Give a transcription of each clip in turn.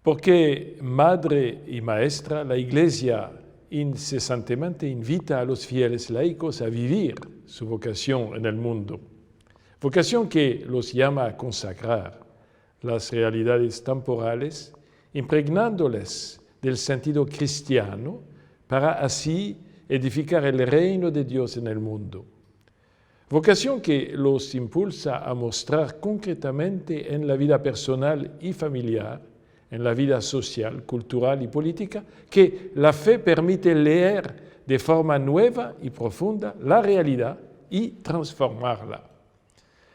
Porque madre y maestra, la Iglesia incesantemente invita a los fieles laicos a vivir su vocación en el mundo, vocación que los llama a consagrar las realidades temporales, impregnándoles del sentido cristiano para así edificar el reino de Dios en el mundo. Vocación que los impulsa a mostrar concretamente en la vida personal y familiar, en la vida social, cultural y política, que la fe permite leer de forma nueva y profunda la realidad y transformarla.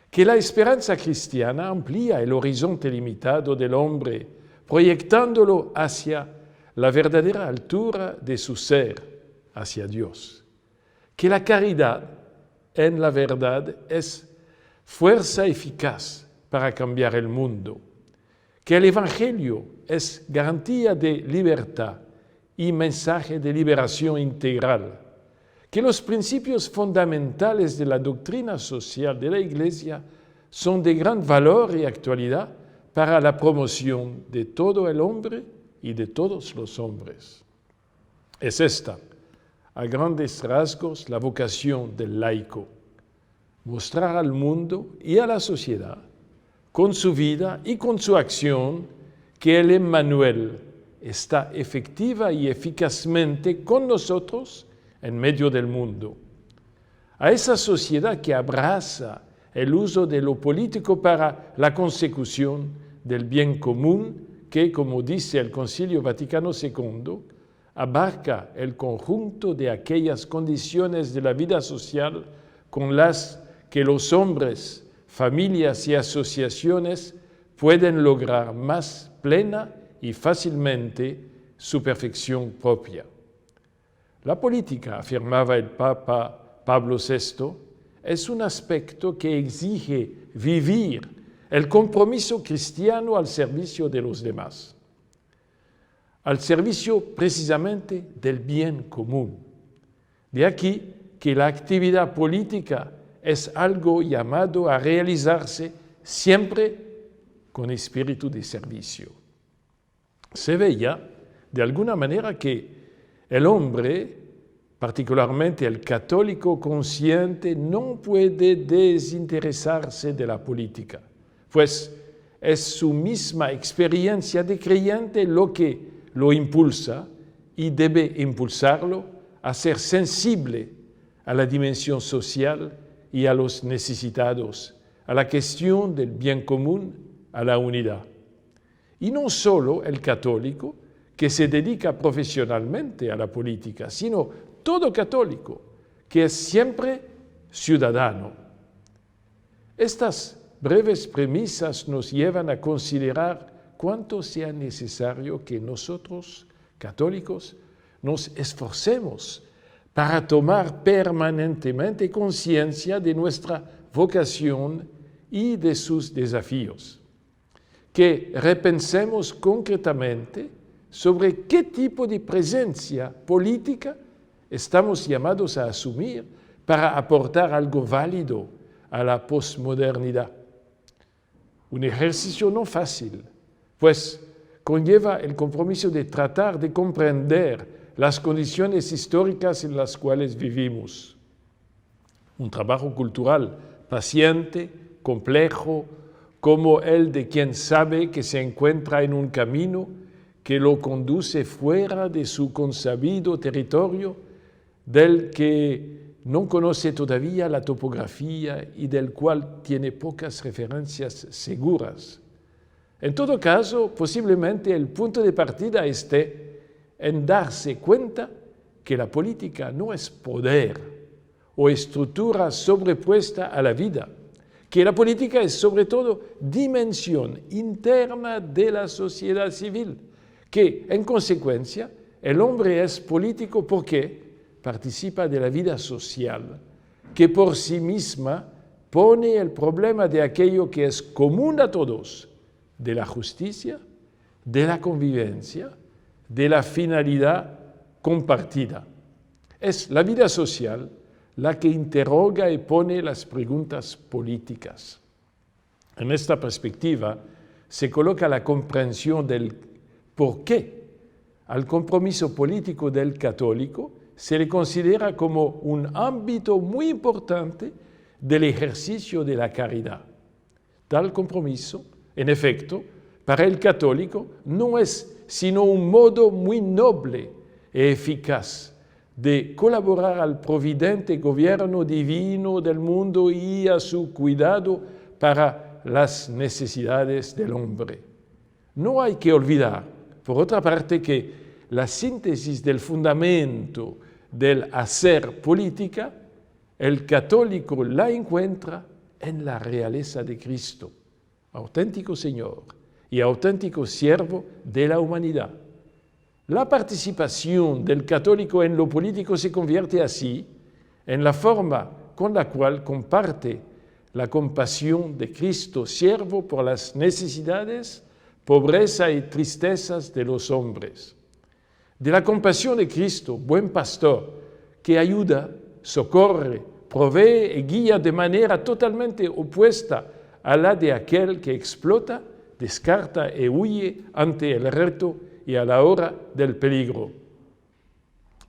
Que la esperanza cristiana amplía el horizonte limitado del hombre, proyectándolo hacia la verdadera altura de su ser, hacia Dios. Que la caridad en la verdad es fuerza eficaz para cambiar el mundo. Que el Evangelio es garantía de libertad y mensaje de liberación integral. Que los principios fundamentales de la doctrina social de la Iglesia son de gran valor y actualidad para la promoción de todo el hombre y de todos los hombres. Es esta, a grandes rasgos, la vocación del laico: mostrar al mundo y a la sociedad, con su vida y con su acción, que el Emmanuel está efectiva y eficazmente con nosotros en medio del mundo. A esa sociedad que abraza el uso de lo político para la consecución del bien común, que, como dice el Concilio Vaticano II, abarca el conjunto de aquellas condiciones de la vida social con las que los hombres, familias y asociaciones pueden lograr más plena y fácilmente su perfección propia. La política, afirmaba el Papa Pablo VI, es un aspecto que exige vivir el compromiso cristiano al servicio de los demás, al servicio precisamente del bien común. De aquí que la actividad política es algo llamado a realizarse siempre con espíritu de servicio. Se veía de alguna manera que el hombre, particularmente el católico consciente, no puede desinteresarse de la política, pues es su misma experiencia de creyente lo que lo impulsa y debe impulsarlo a ser sensible a la dimensión social y a los necesitados, a la cuestión del bien común, a la unidad. Y no solo el católico que se dedica profesionalmente a la política, sino todo católico que es siempre ciudadano. Estas breves premisas nos llevan a considerar cuánto sea necesario que nosotros, católicos, nos esforcemos para tomar permanentemente conciencia de nuestra vocación y de sus desafíos. Que repensemos concretamente sobre qué tipo de presencia política estamos llamados a asumir para aportar algo válido a la posmodernidad. Un ejercicio no fácil, pues conlleva el compromiso de tratar de comprender las condiciones históricas en las cuales vivimos. Un trabajo cultural paciente, complejo, como el de quien sabe que se encuentra en un camino que lo conduce fuera de su consabido territorio, del que no conoce todavía la topografía y del cual tiene pocas referencias seguras. En todo caso, posiblemente el punto de partida esté en darse cuenta que la política no es poder o estructura sobrepuesta a la vida, que la política es sobre todo dimensión interna de la sociedad civil, que en consecuencia el hombre es político porque participa de la vida social, que por sí misma pone el problema de aquello que es común a todos, de la justicia, de la convivencia, de la finalidad compartida. Es la vida social la que interroga y pone las preguntas políticas. En esta perspectiva se coloca la comprensión del ¿Por qué? Al compromiso político del católico se le considera como un ámbito muy importante del ejercicio de la caridad. Tal compromiso, en efecto, para el católico no es sino un modo muy noble y eficaz de colaborar al providente gobierno divino del mundo y a su cuidado para las necesidades del hombre. No hay que olvidar, por otra parte, que la síntesis del fundamento del hacer política, el católico la encuentra en la realeza de Cristo, auténtico Señor y auténtico siervo de la humanidad. La participación del católico en lo político se convierte así en la forma con la cual comparte la compasión de Cristo, siervo por las necesidades, pobreza y tristezas de los hombres. De la compasión de Cristo, buen pastor, que ayuda, socorre, provee y guía de manera totalmente opuesta a la de aquel que explota, descarta y huye ante el reto y a la hora del peligro.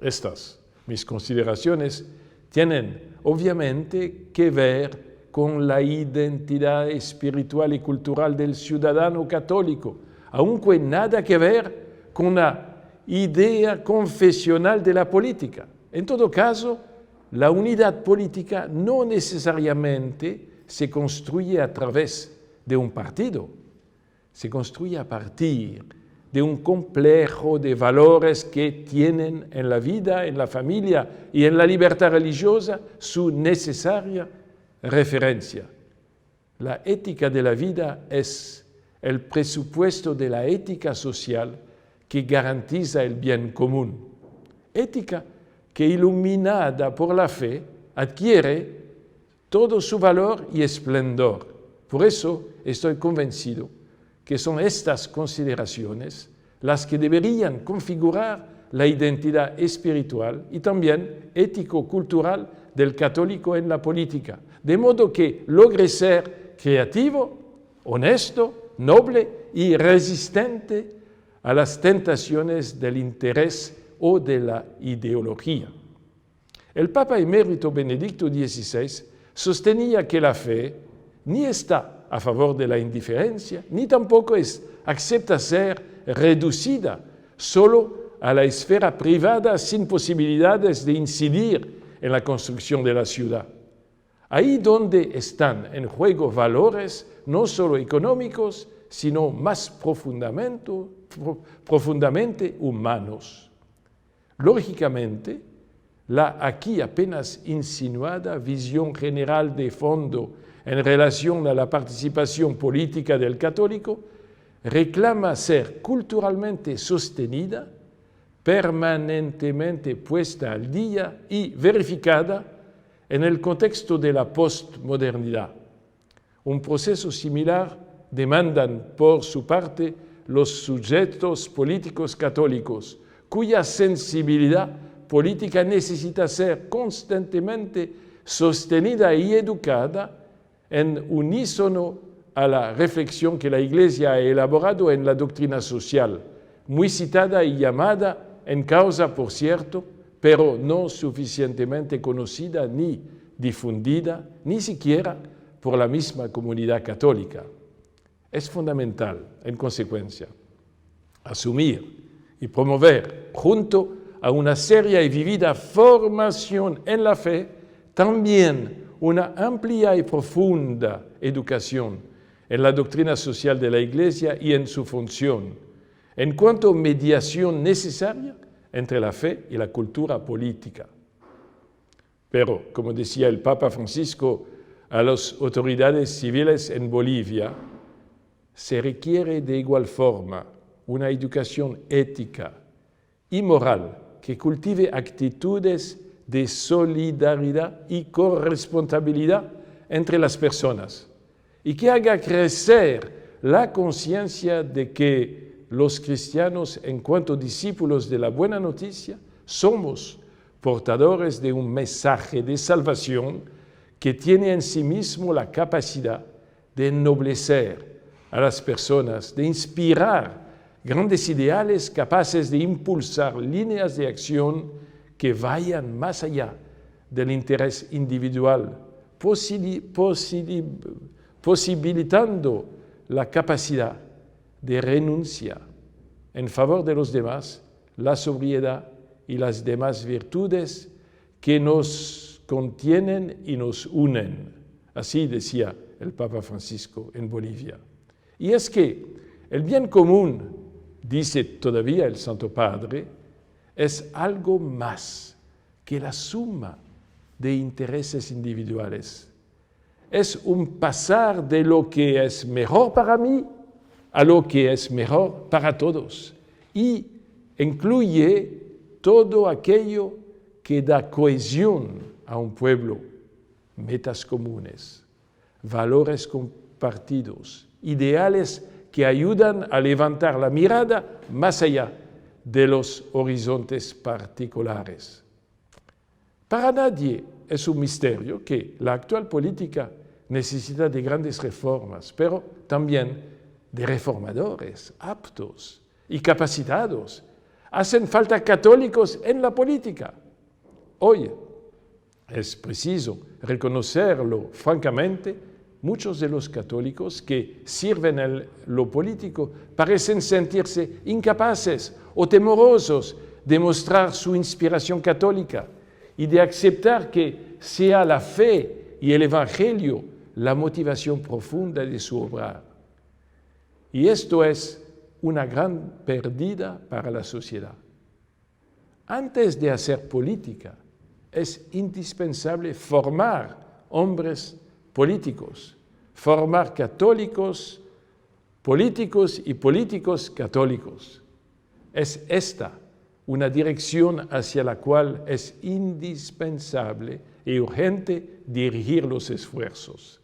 Estas, mis consideraciones, tienen obviamente que ver con la identidad espiritual y cultural del ciudadano católico, aunque nada que ver con la idea confesional de la política. En todo caso, la unidad política no necesariamente se construye a través de un partido, se construye a partir de un complejo de valores que tienen en la vida, en la familia y en la libertad religiosa su necesaria referencia. La ética de la vida es el presupuesto de la ética social que garantiza el bien común. Ética que, iluminada por la fe, adquiere todo su valor y esplendor. Por eso estoy convencido que son estas consideraciones las que deberían configurar la identidad espiritual y también ético-cultural del católico en la política, de modo que logre ser creativo, honesto, noble y resistente a las tentaciones del interés o de la ideología. El Papa emérito Benedicto XVI sostenía que la fe ni está a favor de la indiferencia, ni tampoco acepta ser reducida solo a la esfera privada sin posibilidades de incidir en la construcción de la ciudad. Ahí donde están en juego valores no solo económicos, sino más profundamente humanos. Lógicamente, la aquí apenas insinuada visión general de fondo en relación a la participación política del católico reclama ser culturalmente sostenida, permanentemente puesta al día y verificada en el contexto de la postmodernidad. Un proceso similar demandan por su parte los sujetos políticos católicos, cuya sensibilidad política necesita ser constantemente sostenida y educada en unísono a la reflexión que la Iglesia ha elaborado en la doctrina social, muy citada y llamada en causa, por cierto, pero no suficientemente conocida ni difundida, ni siquiera por la misma comunidad católica. Es fundamental, en consecuencia, asumir y promover, junto a una seria y vivida formación en la fe, también una amplia y profunda educación en la doctrina social de la Iglesia y en su función, en cuanto a mediación necesaria entre la fe y la cultura política. Pero, como decía el Papa Francisco a las autoridades civiles en Bolivia, se requiere de igual forma una educación ética y moral que cultive actitudes de solidaridad y corresponsabilidad entre las personas y que haga crecer la conciencia de que los cristianos, en cuanto discípulos de la buena noticia, somos portadores de un mensaje de salvación que tiene en sí mismo la capacidad de ennoblecer a las personas, de inspirar grandes ideales capaces de impulsar líneas de acción que vayan más allá del interés individual, posibilitando la capacidad de renuncia en favor de los demás, la sobriedad y las demás virtudes que nos contienen y nos unen. Así decía el Papa Francisco en Bolivia. Y es que el bien común, dice todavía el Santo Padre, es algo más que la suma de intereses individuales. Es un pasar de lo que es mejor para mí a lo que es mejor para todos y incluye todo aquello que da cohesión a un pueblo, metas comunes, valores compartidos, ideales que ayudan a levantar la mirada más allá de los horizontes particulares. Para nadie es un misterio que la actual política necesita de grandes reformas, pero también de reformadores aptos y capacitados. Hacen falta católicos en la política. Hoy es preciso reconocerlo francamente. Muchos de los católicos que sirven en lo político parecen sentirse incapaces o temerosos de mostrar su inspiración católica y de aceptar que sea la fe y el Evangelio la motivación profunda de su obrar. Y esto es una gran pérdida para la sociedad. Antes de hacer política, es indispensable formar hombres políticos, formar católicos, políticos y políticos católicos. Es esta una dirección hacia la cual es indispensable y urgente dirigir los esfuerzos,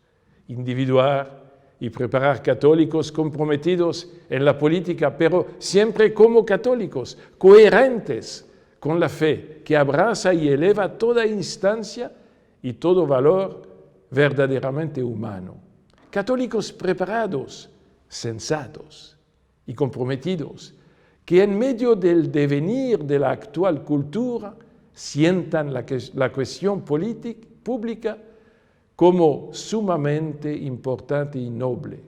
individuar y preparar católicos comprometidos en la política, pero siempre como católicos, coherentes con la fe que abraza y eleva toda instancia y todo valor verdaderamente humano. Católicos preparados, sensatos y comprometidos, que en medio del devenir de la actual cultura sientan la cuestión pública como sumamente importante y noble,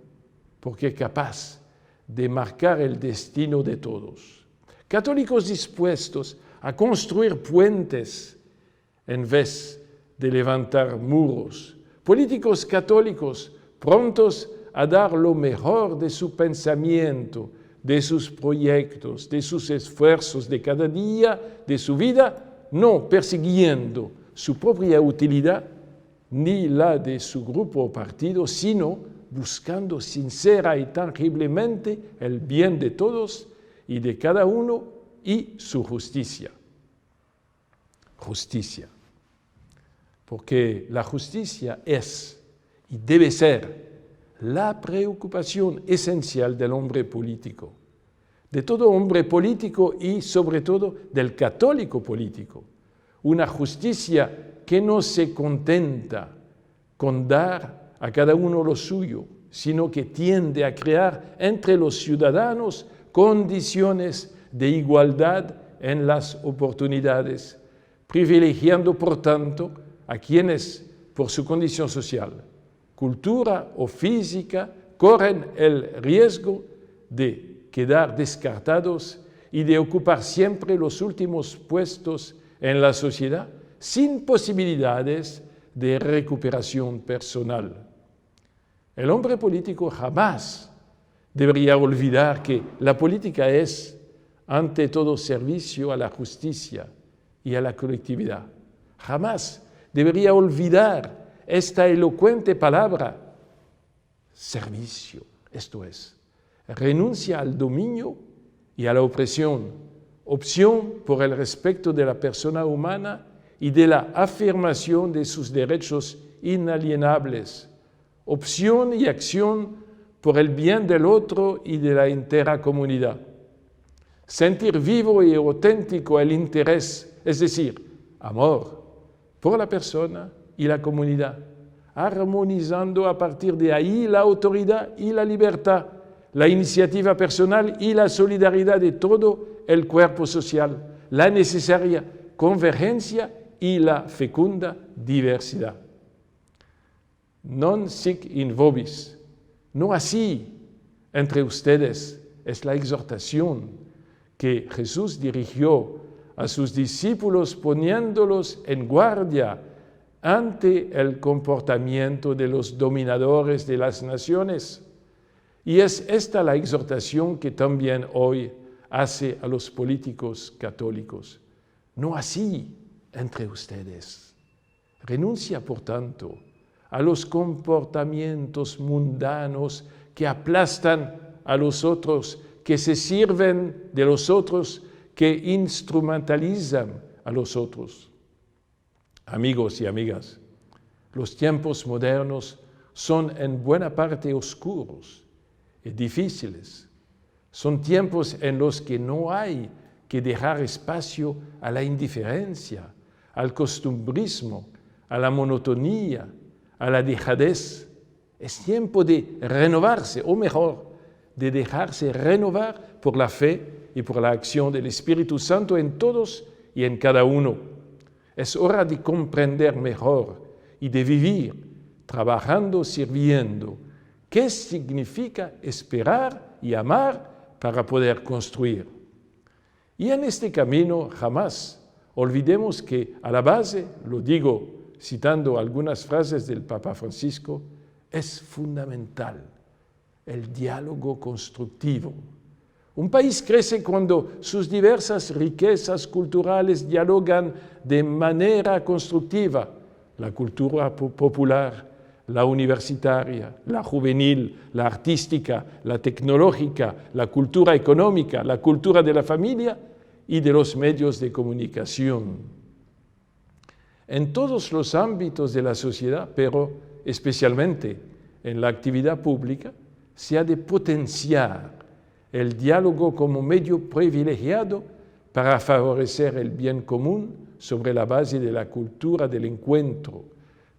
porque es capaz de marcar el destino de todos. Católicos dispuestos a construir puentes en vez de levantar muros. Políticos católicos prontos a dar lo mejor de su pensamiento, de sus proyectos, de sus esfuerzos de cada día, de su vida, no persiguiendo su propia utilidad ni la de su grupo o partido, sino buscando sincera y tangiblemente el bien de todos y de cada uno y su justicia. Justicia. Porque la justicia es y debe ser la preocupación esencial del hombre político, de todo hombre político y sobre todo del católico político. Una justicia que no se contenta con dar a cada uno lo suyo, sino que tiende a crear entre los ciudadanos condiciones de igualdad en las oportunidades, privilegiando por tanto a quienes, por su condición social, cultura o física, corren el riesgo de quedar descartados y de ocupar siempre los últimos puestos en la sociedad sin posibilidades de recuperación personal. El hombre político jamás debería olvidar que la política es, ante todo, servicio a la justicia y a la colectividad. Jamás debería olvidar esta elocuente palabra, servicio. Esto es, renuncia al dominio y a la opresión, opción por el respeto de la persona humana y de la afirmación de sus derechos inalienables, opción y acción por el bien del otro y de la entera comunidad. Sentir vivo y auténtico el interés, es decir, amor por la persona y la comunidad, armonizando a partir de ahí la autoridad y la libertad, la iniciativa personal y la solidaridad de todo el cuerpo social, la necesaria convergencia y la fecunda diversidad. Non sic in vobis, no así entre ustedes, es la exhortación que Jesús dirigió a sus discípulos poniéndolos en guardia ante el comportamiento de los dominadores de las naciones. Y es esta la exhortación que también hoy hace a los políticos católicos. No así entre ustedes. Renuncia, por tanto, a los comportamientos mundanos que aplastan a los otros, que se sirven de los otros, que instrumentalizan a los otros. Amigos y amigas, los tiempos modernos son en buena parte oscuros y difíciles. Son tiempos en los que no hay que dejar espacio a la indiferencia, al costumbrismo, a la monotonía, a la dejadez. Es tiempo de renovarse, o mejor, de dejarse renovar por la fe y por la acción del Espíritu Santo en todos y en cada uno. Es hora de comprender mejor y de vivir trabajando, sirviendo. ¿Qué significa esperar y amar para poder construir? Y en este camino jamás olvidemos que a la base, lo digo citando algunas frases del Papa Francisco, es fundamental el diálogo constructivo. Un país crece cuando sus diversas riquezas culturales dialogan de manera constructiva. La cultura popular, la universitaria, la juvenil, la artística, la tecnológica, la cultura económica, la cultura de la familia y de los medios de comunicación. En todos los ámbitos de la sociedad, pero especialmente en la actividad pública, se ha de potenciar el diálogo como medio privilegiado para favorecer el bien común sobre la base de la cultura del encuentro,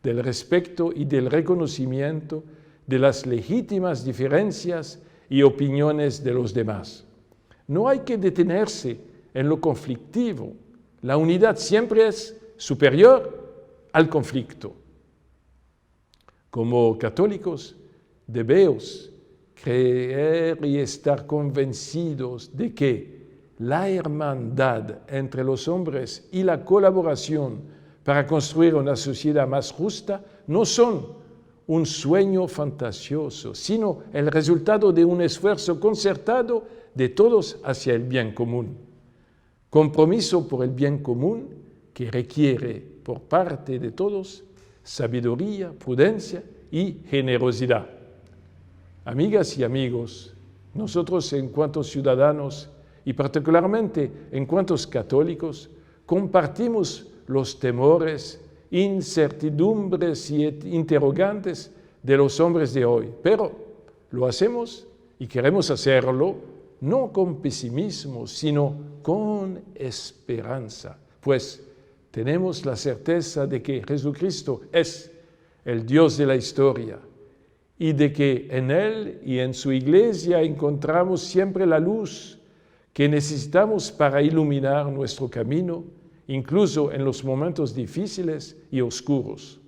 del respeto y del reconocimiento de las legítimas diferencias y opiniones de los demás. No hay que detenerse en lo conflictivo. La unidad siempre es superior al conflicto. Como católicos debemos creer y estar convencidos de que la hermandad entre los hombres y la colaboración para construir una sociedad más justa no son un sueño fantasioso, sino el resultado de un esfuerzo concertado de todos hacia el bien común. Compromiso por el bien común que requiere por parte de todos sabiduría, prudencia y generosidad. Amigas y amigos, nosotros en cuanto ciudadanos y particularmente en cuanto católicos, compartimos los temores, incertidumbres y interrogantes de los hombres de hoy, pero lo hacemos y queremos hacerlo no con pesimismo, sino con esperanza, pues tenemos la certeza de que Jesucristo es el Dios de la historia y de que en Él y en su Iglesia encontramos siempre la luz que necesitamos para iluminar nuestro camino, incluso en los momentos difíciles y oscuros.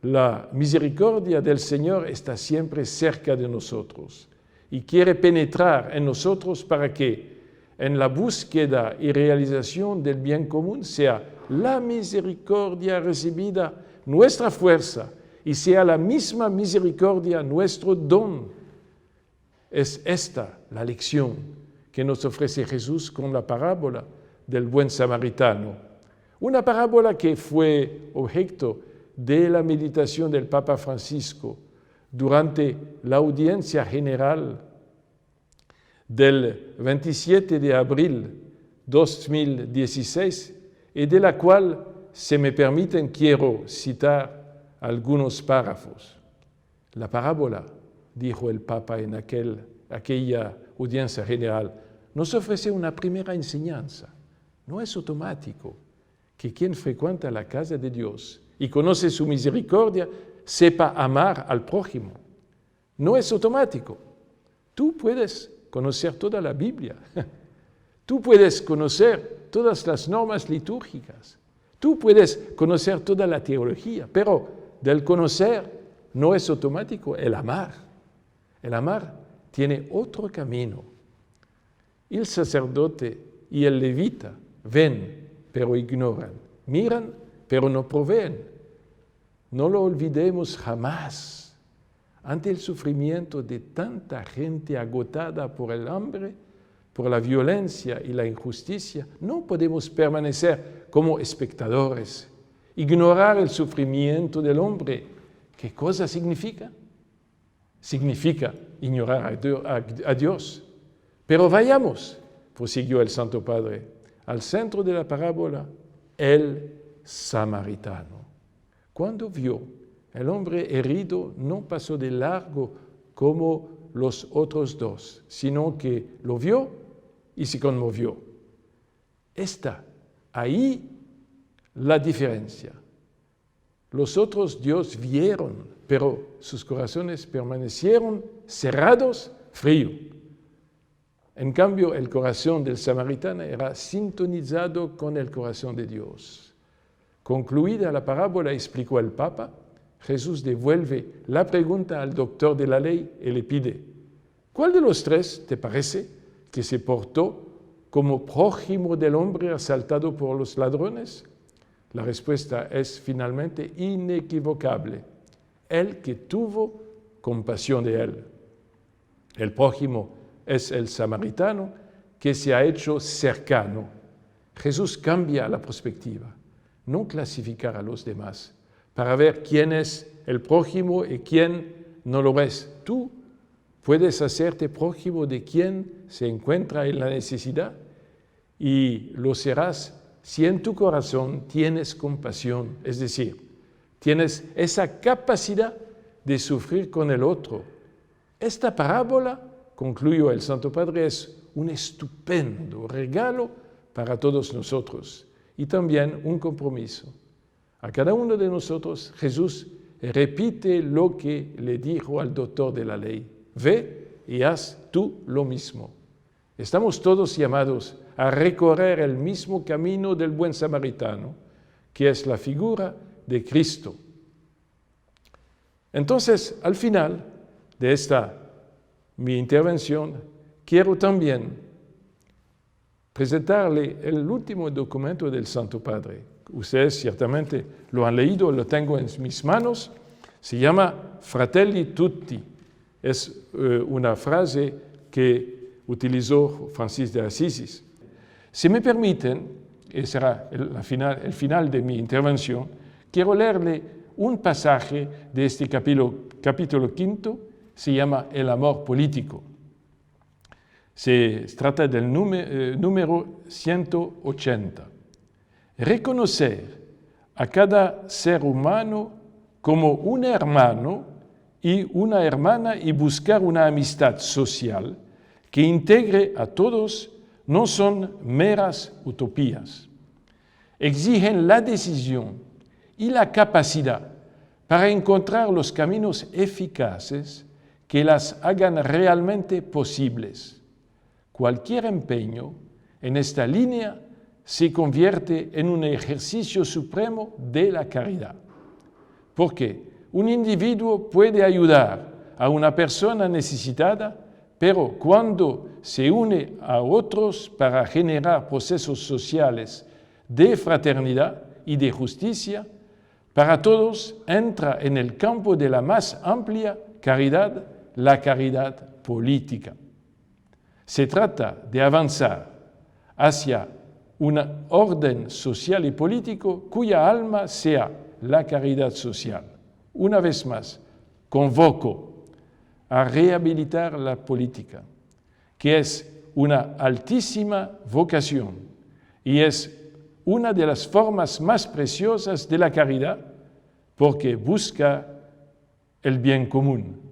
La misericordia del Señor está siempre cerca de nosotros y quiere penetrar en nosotros para que en la búsqueda y realización del bien común sea la misericordia recibida nuestra fuerza y sea la misma misericordia nuestro don. Es esta la lección que nos ofrece Jesús con la parábola del buen samaritano. Una parábola que fue objeto de la meditación del Papa Francisco durante la audiencia general del 27 de abril 2016 y de la cual, si me permiten, quiero citar algunos párrafos. La parábola, dijo el Papa en aquella audiencia general, nos ofrece una primera enseñanza. No es automático que quien frecuenta la casa de Dios y conoce su misericordia sepa amar al prójimo. No es automático. Tú puedes conocer toda la Biblia. Tú puedes conocer todas las normas litúrgicas. Tú puedes conocer toda la teología, pero del conocer no es automático el amar. El amar tiene otro camino. El sacerdote y el levita ven, pero ignoran. Miran, pero no proveen. No lo olvidemos jamás. Ante el sufrimiento de tanta gente agotada por el hambre, por la violencia y la injusticia, no podemos permanecer como espectadores, ignorar el sufrimiento del hombre. ¿Qué cosa significa? Significa ignorar a Dios. Pero vayamos, prosiguió el Santo Padre, al centro de la parábola, el samaritano. Cuando vio el hombre herido, no pasó de largo como los otros dos, sino que lo vio y se conmovió. Está ahí la diferencia. Los otros Dios vieron, pero sus corazones permanecieron cerrados, fríos. En cambio, el corazón del samaritano era sintonizado con el corazón de Dios. Concluida la parábola, explicó el Papa, Jesús devuelve la pregunta al doctor de la ley y le pide, ¿cuál de los tres te parece que se portó como prójimo del hombre asaltado por los ladrones? La respuesta es finalmente inequivocable, el que tuvo compasión de él. El prójimo es el samaritano que se ha hecho cercano. Jesús cambia la perspectiva, no clasificar a los demás, para ver quién es el prójimo y quién no lo es. Tú puedes hacerte prójimo de quien se encuentra en la necesidad y lo serás si en tu corazón tienes compasión, es decir, tienes esa capacidad de sufrir con el otro. Esta parábola, concluyó el Santo Padre, es un estupendo regalo para todos nosotros y también un compromiso. A cada uno de nosotros Jesús repite lo que le dijo al doctor de la ley. Ve y haz tú lo mismo. Estamos todos llamados a recorrer el mismo camino del buen samaritano, que es la figura de Cristo. Entonces, al final de mi intervención, quiero también presentarle el último documento del Santo Padre. Ustedes ciertamente lo han leído, lo tengo en mis manos. Se llama Fratelli Tutti. Es una frase que utilizó Francisco de Asís. Si me permiten, y será el final de mi intervención, quiero leerle un pasaje de este capítulo 5, se llama El amor político. Se trata del número 180. Reconocer a cada ser humano como un hermano y una hermana y buscar una amistad social que integre a todos no son meras utopías. Exigen la decisión y la capacidad para encontrar los caminos eficaces que las hagan realmente posibles. Cualquier empeño en esta línea se convierte en un ejercicio supremo de la caridad. Porque un individuo puede ayudar a una persona necesitada, pero cuando se une a otros para generar procesos sociales de fraternidad y de justicia, para todos entra en el campo de la más amplia caridad, la caridad política. Se trata de avanzar hacia un orden social y político cuya alma sea la caridad social. Una vez más, convoco a rehabilitar la política, que es una altísima vocación y es una de las formas más preciosas de la caridad porque busca el bien común.